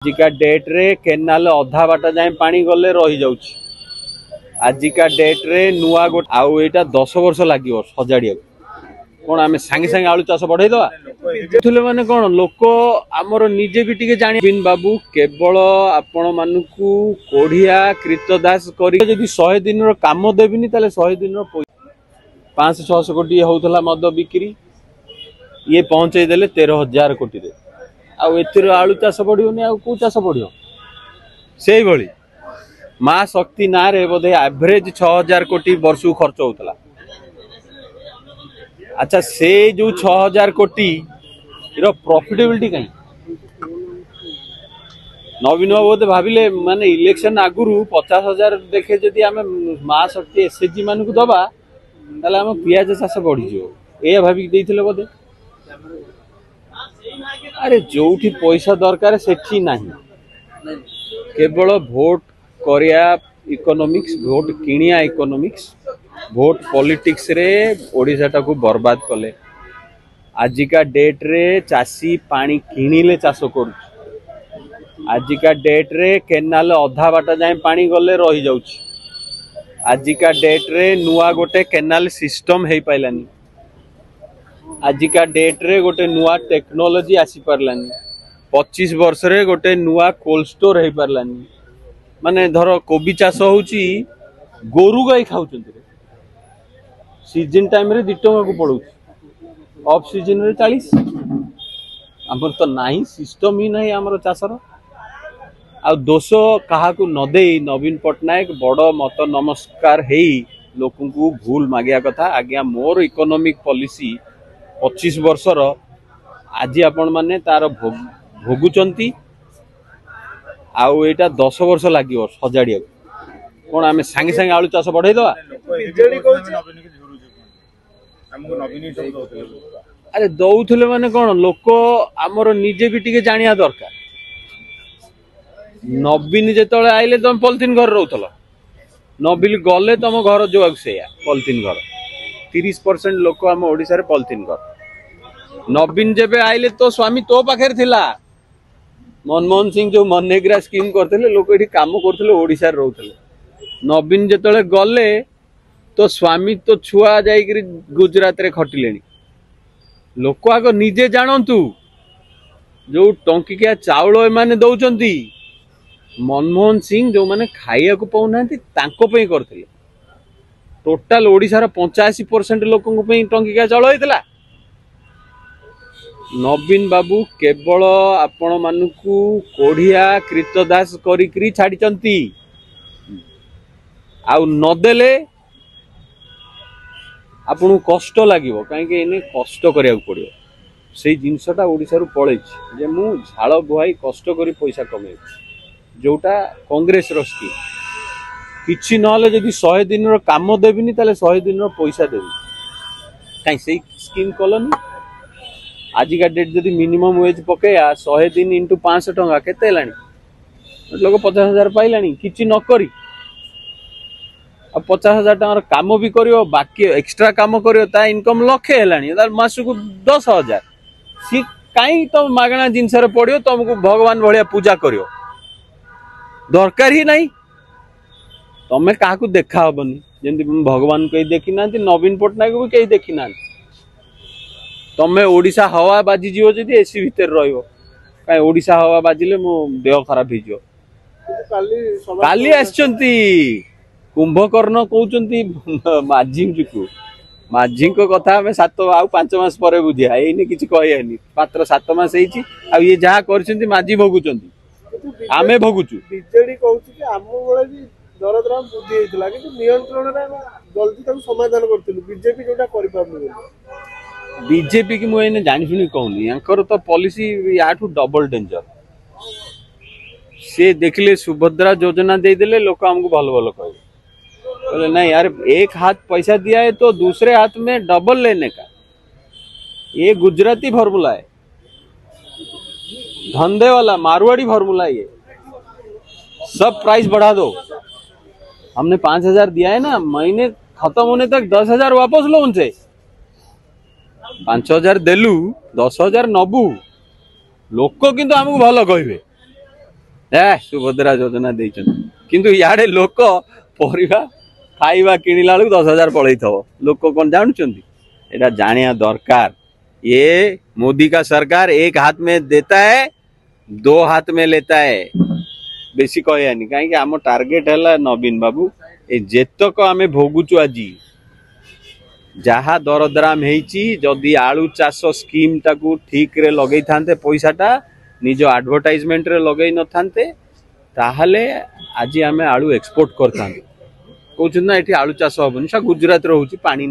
आजिका date रे canal अधा बाट जाए पानी गले रही जाउछि। आजिका डेट रे नुआ गोट आउ एटा 10 वर्ष लागिवो सजाड़िया कोन आमे संगे संगे आलू चाष बढ़ाई दवा थुले माने कोन लोक हमर निजे भी टिके जानि बिन बाबू केवल आपण मानकू कोढ़िया कृतदास करी जदी 100 दिन रो काम देबिनी ताले 100 दिन रो 500-600 कोटी होउथला मद बिक्री ये पहुंचे देले 13,000 कोटी रे आउ एतिर आलू चाष बढ़ियोनी आउ को चाष बढ़ियो सेही भली मां शक्ति ना रे बोधे एवरेज 6,000 कोटी वर्ष खर्च होउथला। अच्छा से जो 6,000 कोटी रो प्रॉफिटेबिलिटी कहीं नवीन बोधे भाविले माने इलेक्शन आगुरु 50,000 देखे जदि आमे मां शक्ति एसएचजी मान को दबा ताले हम पियाज चाष बढ़ी जो ए भाबी देइथिले बोधे अरे जोठी पैसा दरकार सेठी नहीं केवल भोट करिया इकोनॉमिक्स भोट किनिया इकोनॉमिक्स भोट पॉलिटिक्स रे ओडिशा टा को बर्बाद कले। आजिका डेट रे चासी पानी किनिले चाष करू आजिका डेट रे केनाल अधा बाट जाए पानी गले रही जाउछि। आजिका डेट रे नुआ गोटे केनाल सिस्टम हेई पाइलानी। आजिका डेट रे गोटे नुआ टेक्नोलॉजी आसी पारलानी 25 वर्ष रे गोटे नुआ कोल्ड स्टोर हेई पारलानी माने धर कोबी चाष होउची गोरु गाई खाउचंती रे सीजन टाइम रे 2 टका को पड़ुची ऑफ सीजन रे 40 हमर तो नाही सिस्टम ही नाही हमर चाषर आ दोष कहा को न देई नवीन पटनायक बड़ मत नमस्कार हेई लोकन को भूल मागिया कथा आज्ञा मोर इकोनॉमिक पॉलिसी 25 वर्षर आज आपण माने तार भोगुचंती आउ एटा 10 वर्ष लागिवो सजाड़िया कोन आमे संगे संगे आलू चाष बढ़ाई दवा अरे दउथले माने कोन लोक हमर निजे भी टिके जानिया दरकार। नवीन जेतळे आइले तुम पॉलिथिन घर रहउतल नवीन गले तुम घर जो सेया पॉलिथिन घर 30% लोक हम ओडिसा रे पॉलिथिन घर नवीन जेबे आइले तो स्वामी तो पाखर थिला मनमोहन सिंह जो मनरेगा स्कीम करथिले लोक एठी काम करथिले ओडिसा रे रहउतले नवीन जेतळे गले तो स्वामी तो छुआ जाई गुजरात रे खटिलेनी लोक आग निजे जानंतु जो टंकिकिया चाउल ए माने दउचंती मनमोहन सिंह जो माने खाइया को पाउनांती तांको पई करथिले टोटाल ओडिसा रा 85% लोकन पई टंकिकिया चाउल होइतला। नवीन बाबू केवल आपण मानकू कोढ़िया कृतदास करी छाड़ीचंती आउ नदेले आपन कष्ट लागिवो काहे इने कष्ट करिया पड़ियो से जिनसटा ओडिसा रु पळैछि जे मु झाळ बुहाई कष्ट करी पैसा कमे जोटा कांग्रेस रो स्कीम किछि नहले जदि 100 दिन रो काम देबिनी ताले 100 दिन रो पैसा देबी काई से स्कीम कलनी। आजिका डेट जदि मिनिमम वेज पकेया 100 दिन इंटू 500 टंका केते हेलानी लोक 50,000 पाइलानी किछि न करी अब 50,000 टंका काम भी करियो बाकी एक्स्ट्रा काम करियो ता इनकम लक्षे हेलानी तार मासकू 10,000 सी काई तो मागणा जिनस रे पड़ियो तुमको भगवान भलिया पूजा करियो दरकार ही नहीं तमे काहाकू देखा हबनी जेंति भगवान कई देखि नांती नवीन पटनायक भी कई देखि नांती तमे ओडिशा हवा बाजी जीवो जदि एसी भीतर रहियो काई ओडिशा हवा बाजिले मो देह खराब हिजो काली आछंती कुंभकर्ण कहउचंती माझी को कथा हमें 7 आ 5 मास पर बुझिया एने किछि कहयानी मात्र 7 मास हेची आ ये जहा करछंती माझी भोगुचंती आमे भोगुचु बीजेडी कहउछि कि आमो बळे भी दरदराम बुद्धि हेतला कि नियंत्रण रे जल्दी तक समाधान करथिलु बीजेपी जोटा करि पाबनु बीजेपी की मुझे जानी शुणी कहूनी यांकर तो पॉलिसी याठू डबल डेंजर से देखले सुभद्रा योजना दे देले लोक हमको भल भल कहे बोले नहीं यार एक हाथ पैसा दिया है तो दूसरे हाथ में डबल लेने का ये गुजराती फॉर्मूला है धंधे वाला मारवाड़ी फॉर्मूला ये सब प्राइस बढ़ा दो हमने 5,000 दिया है ना महीने खत्म होने तक 10,000 वापस लो उनसे 5,000 देलु 10,000 नबु लोक किंतु हमको भल कहबे सुभद्रा योजना किंतु इे लोक परिवा खाइबा किणिला बेलू 10,000 पलई थव लोक कौन जानुंट एटा जानिया दरकार। ये मोदी का सरकार एक हाथ में देता है 2 हाथ में लेता है बेसी कहयानी कहीं आम टार्गेट है नवीन बाबू ए जेतक आम भोगुचु आज जहा दरदाम होदी आलू चाष स्कीम टाकू ठीक रे लगे था पैसाटा निज एडवर्टाइजमेंट रे लगे न थांते ताहले आज आम आलू एक्सपोर्ट करता कहते ना ये आलू चाष हेनी गुजरात रे होची पानी।